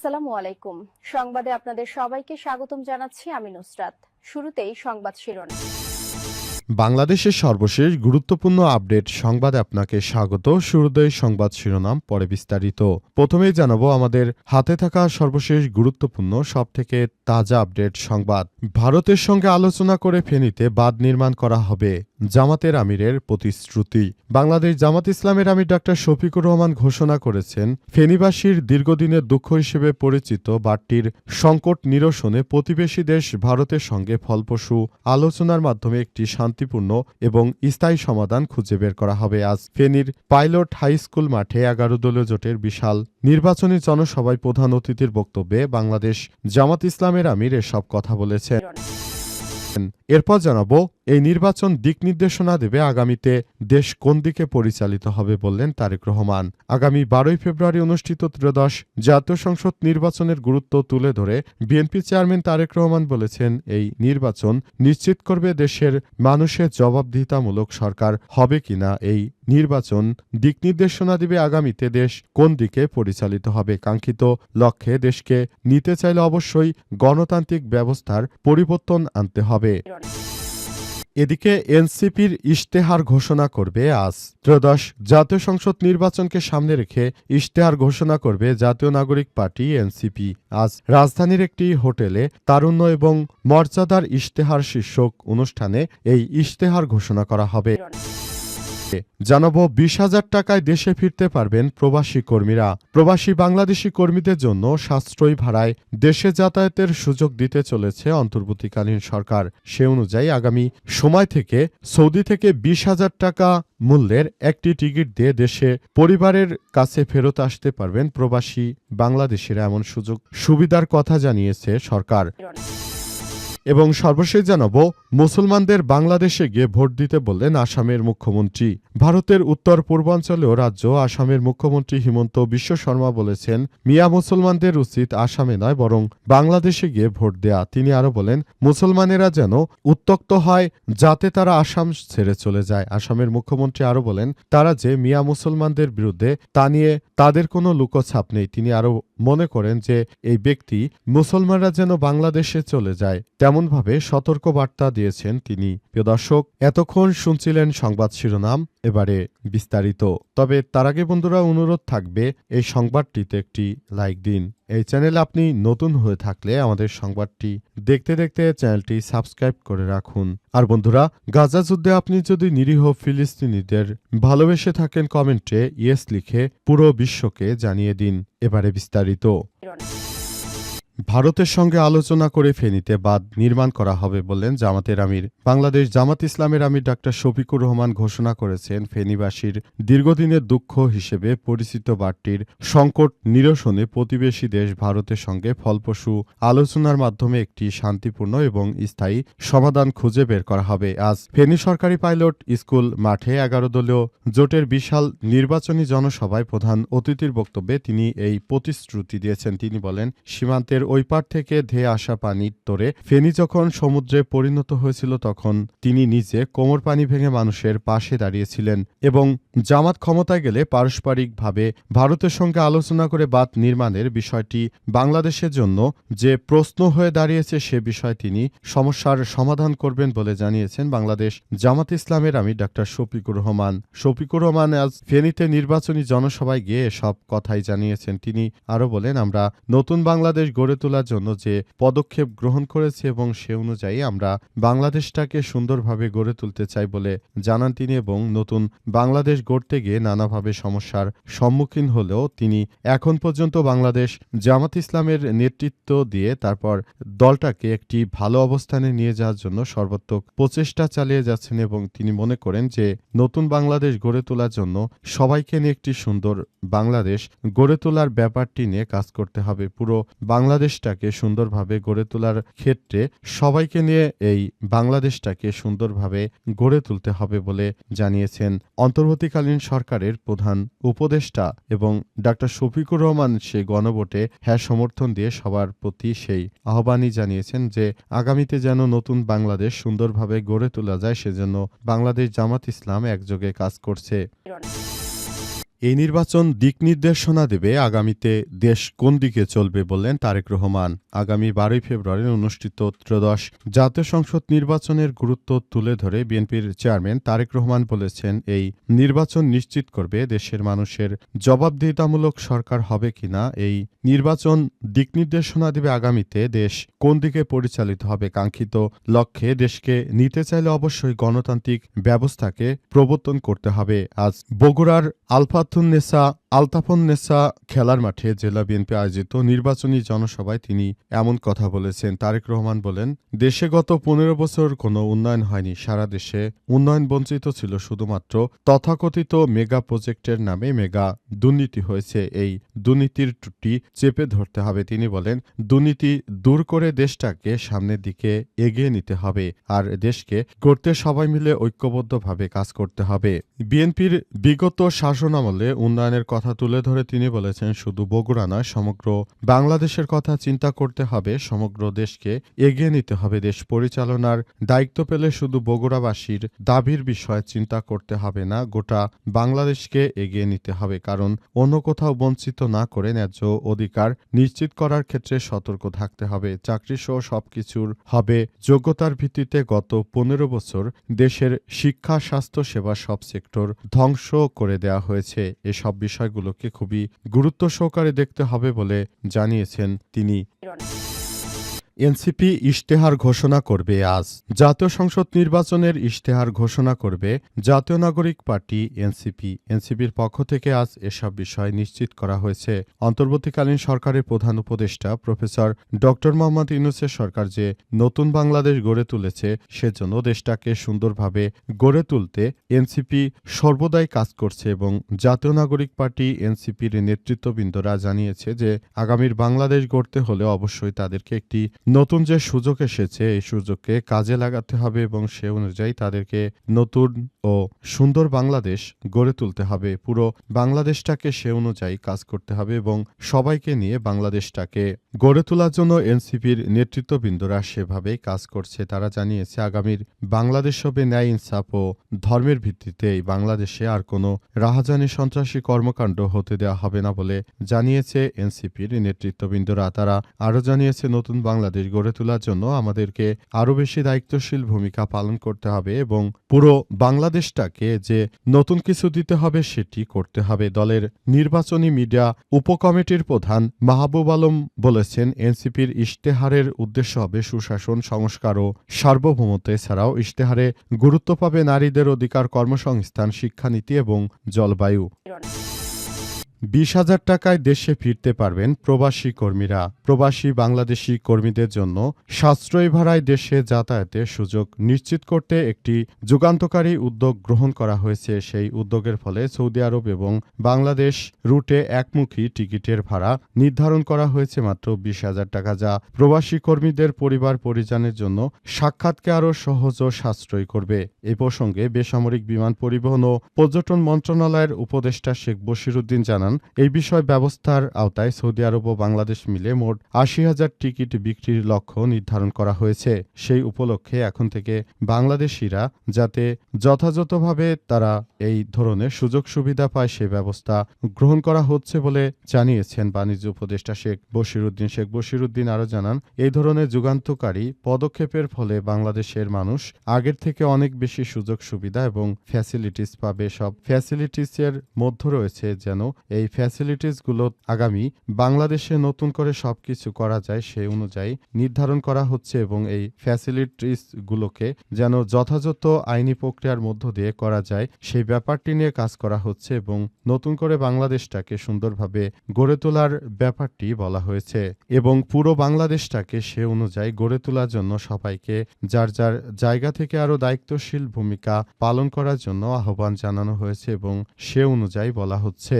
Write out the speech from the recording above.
আসসালামু আলাইকুম। সংবাদে আপনাদের সবাইকে স্বাগতম জানাচ্ছি আমি নুসরাত। শুরুতেই সংবাদ শিরোনাম। বাংলাদেশের সর্বশেষ গুরুত্বপূর্ণ আপডেট সংবাদে আপনাকে স্বাগত। শুরুতেই সংবাদ শিরোনাম, পরে বিস্তারিত। প্রথমেই জানাবো আমাদের হাতে থাকা সর্বশেষ গুরুত্বপূর্ণ সবথেকে তাজা আপডেট সংবাদ। ভারতের সঙ্গে আলোচনা করে ফেনীতে বাঁধ নির্মাণ করা হবে, জামাতের আমিরের প্রতিশ্রুতি। বাংলাদেশ জামাত ইসলামের আমির ডাক্তার শফিকুর রহমান ঘোষণা করেছেন, ফেনীবাসীর দীর্ঘদিনের দুঃখ হিসেবে পরিচিত বাঁধটির সংকট নিরসনে প্রতিবেশী দেশ ভারতের সঙ্গে ফলপ্রসূ আলোচনার মাধ্যমে একটি শান্তিপূর্ণ এবং স্থায়ী সমাধান খুঁজে বের করা হবে। আজ ফেনীর পাইলট হাই স্কুল মাঠে 11 দলীয় জোটের বিশাল নির্বাচনী জনসভায় প্রধান অতিথির বক্তব্যে বাংলাদেশ জামাত ইসলামের আমির এসব কথা বলেছেন। এরপর জানাবো, এই নির্বাচন দিক নির্দেশনা দেবে আগামীতে দেশ কোন দিকে পরিচালিত হবে বললেন তারেক রহমান। আগামী 12 ফেব্রুয়ারি অনুষ্ঠিত ত্রয়োদশ জাতীয় সংসদ নির্বাচনের গুরুত্ব তুলে ধরে বিএনপি চেয়ারম্যান তারেক রহমান বলেছেন, এই নির্বাচন নিশ্চিত করবে দেশের মানুষের জবাবদিহিতামূলক সরকার হবে কিনা। এই নির্বাচন দিক নির্দেশনা দিবে আগামীতে দেশ কোন দিকে পরিচালিত হবে। কাঙ্ক্ষিত লক্ষ্যে দেশকে নিতে চাইলে অবশ্যই গণতান্ত্রিক ব্যবস্থার পরিবর্তন আনতে হবে। এদিকে এনসিপির ইশতেহার ঘোষণা করবে আজ। ত্রয়োদশ জাতীয় সংসদ নির্বাচনকে সামনে রেখে ইশতেহার ঘোষণা করবে জাতীয় নাগরিক পার্টি এনসিপি। আজ রাজধানীর একটি হোটেলে তারুণ্য এবং মর্যাদার ইশতেহার শীর্ষক অনুষ্ঠানে এই ইশতেহার ঘোষণা করা হবে। জানাবো, 20,000 টাকায় দেশে ফিরতে পারবেন প্রবাসী কর্মীরা। প্রবাসী বাংলাদেশি কর্মীদের জন্য সাশ্রয়ী ভাড়ায় দেশে যাতায়াতের সুযোগ দিতে চলেছে অন্তর্বর্তীকালীন সরকার। সে অনুযায়ী আগামী সময় থেকে সৌদি থেকে 20,000 টাকা মূল্যের একটি টিকিট দিয়ে দেশে পরিবারের কাছে ফেরত আসতে পারবেন প্রবাসী বাংলাদেশিরা। এমন সুযোগ সুবিধার কথা জানিয়েছে সরকার। এবং সর্বশেষ জানাবো, মুসলমানদের বাংলাদেশে গিয়ে ভোট দিতে বললেন আসামের মুখ্যমন্ত্রী। ভারতের উত্তর পূর্বাঞ্চলীয় রাজ্য আসামের মুখ্যমন্ত্রী হিমন্ত বিশ্ব শর্মা বলেছেন, মিয়া মুসলমানদের উচিত আসামে নয় বরং বাংলাদেশে গিয়ে ভোট দেয়া। তিনি আরও বলেন, মুসলমানেরা যেন উত্ত্যক্ত হয় যাতে তারা আসাম ছেড়ে চলে যায়। আসামের মুখ্যমন্ত্রী আরও বলেন, তারা যে মিয়া মুসলমানদের বিরুদ্ধে তা নিয়ে তাদের কোনো লুকোছাপ নেই। তিনি আরও মনে করেন যে এই ব্যক্তি মুসলমানরা যেন বাংলাদেশে চলে যায় তেমনভাবে সতর্ক বার্তা দিয়েছেন তিনি। প্রিয় দর্শক, এতক্ষণ শুনছিলেন সংবাদ শিরোনাম, এবারে বিস্তারিত। তবে তার আগে বন্ধুরা অনুরোধ থাকবে, এই সংবাদটিতে একটি লাইক দিন। এই চ্যানেলে আপনি নতুন হয়ে থাকলে আমাদের সংবাদটি দেখতে দেখতে চ্যানেলটি সাবস্ক্রাইব করে রাখুন। আর বন্ধুরা, গাজা যুদ্ধে আপনি যদি নিরীহ ফিলিস্তিনিদের ভালোবেসে থাকেন কমেন্টে ইয়েস লিখে পুরো বিশ্বকে জানিয়ে দিন। এবারে বিস্তারিত। ভারতের সঙ্গে আলোচনা করে ফেনীতে বাঁধ নির্মাণ করা হবে বললেন জামাতের আমির। বাংলাদেশ জামাত ইসলামের আমির ডাক্তার শফিকুর রহমান ঘোষণা করেছেন, ফেনীবাসীর দীর্ঘদিনের দুঃখ হিসেবে পরিচিত বাঁধটির সংকট নিরসনে প্রতিবেশী দেশ ভারতের সঙ্গে ফলপ্রসূ আলোচনার মাধ্যমে একটি শান্তিপূর্ণ এবং স্থায়ী সমাধান খুঁজে বের করা হবে। আজ ফেনী সরকারি পাইলট স্কুল মাঠে 11 দলীয় জোটের বিশাল নির্বাচনী জনসভায় প্রধান অতিথির বক্তব্যে তিনি এই প্রতিশ্রুতি দিয়েছেন। তিনি বলেন, সীমান্তের ওই পার থেকে ধেয়ে আসা পানির তোরে ফেনী যখন সমুদ্রে পরিণত হয়েছিল তখন তিনি নিজে কোমর পানি ভেঙে মানুষের পাশে দাঁড়িয়েছিলেন এবং জামাত ক্ষমতায় গেলে পারস্পরিকভাবে ভারতের সঙ্গে আলোচনা করে বাঁধ নির্মাণের বিষয়টি বাংলাদেশের জন্য যে প্রশ্ন হয়ে দাঁড়িয়েছে সে বিষয়ে তিনি সমস্যার সমাধান করবেন বলে জানিয়েছেন বাংলাদেশ জামাত ইসলামের আমির ডাক্তার শফিকুর রহমান। শফিকুর রহমান আজ ফেনীতে নির্বাচনী জনসভায় গিয়ে সব কথাই জানিয়েছেন। তিনি আরও বলেন, আমরা নতুন বাংলাদেশ গড়ে তোলার জন্য যে পদক্ষেপ গ্রহণ করেছে এবং সে অনুযায়ী আমরা বাংলাদেশটাকে সুন্দরভাবে গড়ে তুলতে চাই বলে জানান তিনি। এবং নতুন বাংলাদেশ গড়তে গিয়ে নানাভাবে সমস্যার সম্মুখীন হলেও তিনি এখন পর্যন্ত বাংলাদেশ জামাত ইসলামের নেতৃত্ব দিয়ে তারপর দলটাকে একটি ভালো অবস্থানে নিয়ে যাওয়ার জন্য সর্বাত্মক প্রচেষ্টা চালিয়ে যাচ্ছেন এবং তিনি মনে করেন যে নতুন বাংলাদেশ গড়ে তোলার জন্য সবাইকে নিয়ে একটি সুন্দর বাংলাদেশ গড়ে তোলার ব্যাপারটি নিয়ে কাজ করতে হবে। পুরো বাংলাদেশটাকে সুন্দরভাবে গড়ে তোলার ক্ষেত্রে সবাইকে নিয়ে এই বাংলাদেশটাকে সুন্দরভাবে গড়ে তুলতে হবে বলে জানিয়েছেন অন্তর্বর্তীকালীন সরকারের প্রধান উপদেষ্টা। এবং ডাক্তার শফিকুর রহমান সে গণভোটে হ্যাঁ সমর্থন দিয়ে সবার প্রতি সেই আহ্বানই জানিয়েছেন যে আগামীতে যেন নতুন বাংলাদেশ সুন্দরভাবে গড়ে তোলা যায়, সেজন্য বাংলাদেশ জামাত ইসলাম একযোগে কাজ করছে। এই নির্বাচন দিক নির্দেশনা দেবে আগামীতে দেশ কোন দিকে চলবে বললেন তারেক রহমান। আগামী 12 ফেব্রুয়ারি অনুষ্ঠিত ত্রয়োদশ জাতীয় সংসদ নির্বাচনের গুরুত্ব তুলে ধরে বিএনপির চেয়ারম্যান তারেক রহমান বলেছেন, এই নির্বাচন নিশ্চিত করবে দেশের মানুষের জবাবদিহিতামূলক সরকার হবে কিনা। এই নির্বাচন দিক নির্দেশনা দেবে আগামীতে দেশ কোন দিকে পরিচালিত হবে। কাঙ্ক্ষিত লক্ষ্যে দেশকে নিতে চাইলে অবশ্যই গণতান্ত্রিক ব্যবস্থাকে প্রবর্তন করতে হবে। আজ বগুড়ার আলতাফুন্নেসা খেলার মাঠে জেলা বিএনপি আয়োজিত নির্বাচনী জনসভায় তিনি এমন কথা বলেছেন। তারেক রহমান বলেন, দেশে গত 15 বছর কোনো উন্নয়ন হয়নি। সারা দেশে উন্নয়ন বঞ্চিত ছিল, শুধুমাত্র তথাকথিত মেগা প্রজেক্টের নামে মেগা দুর্নীতি হয়েছে। এই দুর্নীতির ত্রুটি চেপে ধরতে হবে। তিনি বলেন, দুর্নীতি দূর করে দেশটাকে সামনের দিকে এগিয়ে নিতে হবে, আর দেশকে গড়তে সবাই মিলে ঐক্যবদ্ধভাবে কাজ করতে হবে। বিএনপির বিগত শাসনামলে উন্নয়নের কথা তুলে ধরে তিনি বলেছেন, শুধু বগুড়া নয়, সমগ্র বাংলাদেশের কথা চিন্তা করতে হবে, সমগ্র দেশকে এগিয়ে নিতে হবে। দেশ পরিচালনার দায়িত্ব পেলে শুধু বগুড়াবাসীর দাবির বিষয়ে চিন্তা করতে হবে না, গোটা বাংলাদেশকে এগিয়ে নিতে হবে। কারণ অন্য কোথাও বঞ্চিত না করে ন্যায্য অধিকার নিশ্চিত করার ক্ষেত্রে সতর্ক থাকতে হবে। চাকরিসহ সবকিছুর হবে যোগ্যতার ভিত্তিতে। গত 15 বছর দেশের শিক্ষা, স্বাস্থ্য সেবা সব সেক্টর ধ্বংস করে দেওয়া হয়েছে। এসব বিষয়গুলোকে খুবই গুরুত্ব সহকারে দেখতে হবে বলে জানিয়েছেন তিনি। এনসিপি ইশতেহার ঘোষণা করবে আজ। জাতীয় সংসদ নির্বাচনের ইশতেহার ঘোষণা করবে জাতীয় নাগরিক পার্টি এনসিপি। এনসিপির পক্ষ থেকে আজ এসব বিষয় নিশ্চিত করা হয়েছে। অন্তর্বর্তীকালীন সরকারের প্রধান উপদেষ্টা প্রফেসর ড. মোহাম্মদ ইউনূসের সরকার যে নতুন বাংলাদেশ গড়ে তুলেছে, সেজন্য দেশটাকে সুন্দরভাবে গড়ে তুলতে এনসিপি সর্বদাই কাজ করছে এবং জাতীয় নাগরিক পার্টি এনসিপির নেতৃত্ববৃন্দরা জানিয়েছে যে আগামীর বাংলাদেশ গড়তে হলে অবশ্যই তাদেরকে একটি নতুন যে সুযোগ এসেছে, এই সুযোগকে কাজে লাগাতে হবে এবং সে অনুযায়ী তাদেরকে নতুন ও সুন্দর বাংলাদেশ গড়ে তুলতে হবে। পুরো বাংলাদেশটাকে সে অনুযায়ী কাজ করতে হবে এবং সবাইকে নিয়ে বাংলাদেশটাকে গড়ে তোলার জন্য এনসিপির নেতৃত্ববৃন্দরা সেভাবেই কাজ করছে। তারা জানিয়েছে আগামীর বাংলাদেশ হবে ন্যায়, ইনসাফ ও ধর্মের ভিত্তিতে। এই বাংলাদেশে আর কোনো রাহাজানি, সন্ত্রাসী কর্মকাণ্ড হতে দেওয়া হবে না বলে জানিয়েছে এনসিপির নেতৃত্ববৃন্দরা। তারা আরও জানিয়েছে, নতুন বাংলাদেশ গড়ে তোলার জন্য আমাদেরকে আরও বেশি দায়িত্বশীল ভূমিকা পালন করতে হবে এবং পুরো বাংলাদেশটাকে যে নতুন কিছু দিতে হবে সেটি করতে হবে। দলের নির্বাচনী মিডিয়া উপকমিটির প্রধান মাহবুব আলম বলেছেন, এনসিপির ইশতেহারের উদ্দেশ্য হবে সুশাসন, সংস্কার ও সার্বভৌমত্ব। এছাড়াও ইশতেহারে গুরুত্ব পাবে নারীদের অধিকার, কর্মসংস্থান, শিক্ষানীতি এবং জলবায়ু। 20,000 টাকায় দেশে ফিরতে পারবেন প্রবাসী কর্মীরা। প্রবাসী বাংলাদেশি কর্মীদের জন্য সাশ্রয়ী ভাড়ায় দেশে যাতায়াতের সুযোগ নিশ্চিত করতে একটি যুগান্তকারী উদ্যোগ গ্রহণ করা হয়েছে। সেই উদ্যোগের ফলে সৌদি আরব এবং বাংলাদেশ রুটে একমুখী টিকিটের ভাড়া নির্ধারণ করা হয়েছে মাত্র 20,000 টাকা, যা প্রবাসী কর্মীদের পরিবার পরিজনের জন্য সাক্ষাৎকে আরও সহজ ও সাশ্রয়ী করবে। এ প্রসঙ্গে বেসামরিক বিমান পরিবহন ও পর্যটন মন্ত্রণালয়ের উপদেষ্টা শেখ বশিরউদ্দিন জানান, এই বিষয় ব্যবস্থার আওতায় সৌদি আরব ও বাংলাদেশ মিলে মোট 80,000 টিকিট বিক্রির লক্ষ্য নির্ধারণ করা হয়েছে। সেই উপলক্ষে এখন থেকে বাংলাদেশিরা যাতে যথাযথভাবে তারা এই ধরনের সুযোগ সুবিধা পায়, সে ব্যবস্থা গ্রহণ করা হচ্ছে বলে জানিয়েছেন বাণিজ্য উপদেষ্টা শেখ বশিরউদ্দিন। শেখ বশিরউদ্দিন আরও জানান, এই ধরনের যুগান্তকারী পদক্ষেপের ফলে বাংলাদেশের মানুষ আগের থেকে অনেক বেশি সুযোগ সুবিধা এবং ফ্যাসিলিটিস পাবে। সব ফ্যাসিলিটিসের মধ্যে রয়েছে যেন এই ফ্যাসিলিটিসগুলো আগামী বাংলাদেশে নতুন করে সবকিছু করা যায় সেই অনুযায়ী নির্ধারণ করা হচ্ছে এবং এই ফ্যাসিলিটিসগুলোকে যেন যথাযথ আইনি প্রক্রিয়ার মধ্য দিয়ে করা যায় সেই ব্যাপারটি নিয়ে কাজ করা হচ্ছে এবং নতুন করে বাংলাদেশটাকে সুন্দরভাবে গড়ে তোলার ব্যাপারটি বলা হয়েছে এবং পুরো বাংলাদেশটাকে সে অনুযায়ী গড়ে তোলার জন্য সবাইকে যার যার জায়গা থেকে আরও দায়িত্বশীল ভূমিকা পালন করার জন্য আহ্বান জানানো হয়েছে এবং সে অনুযায়ী বলা হচ্ছে।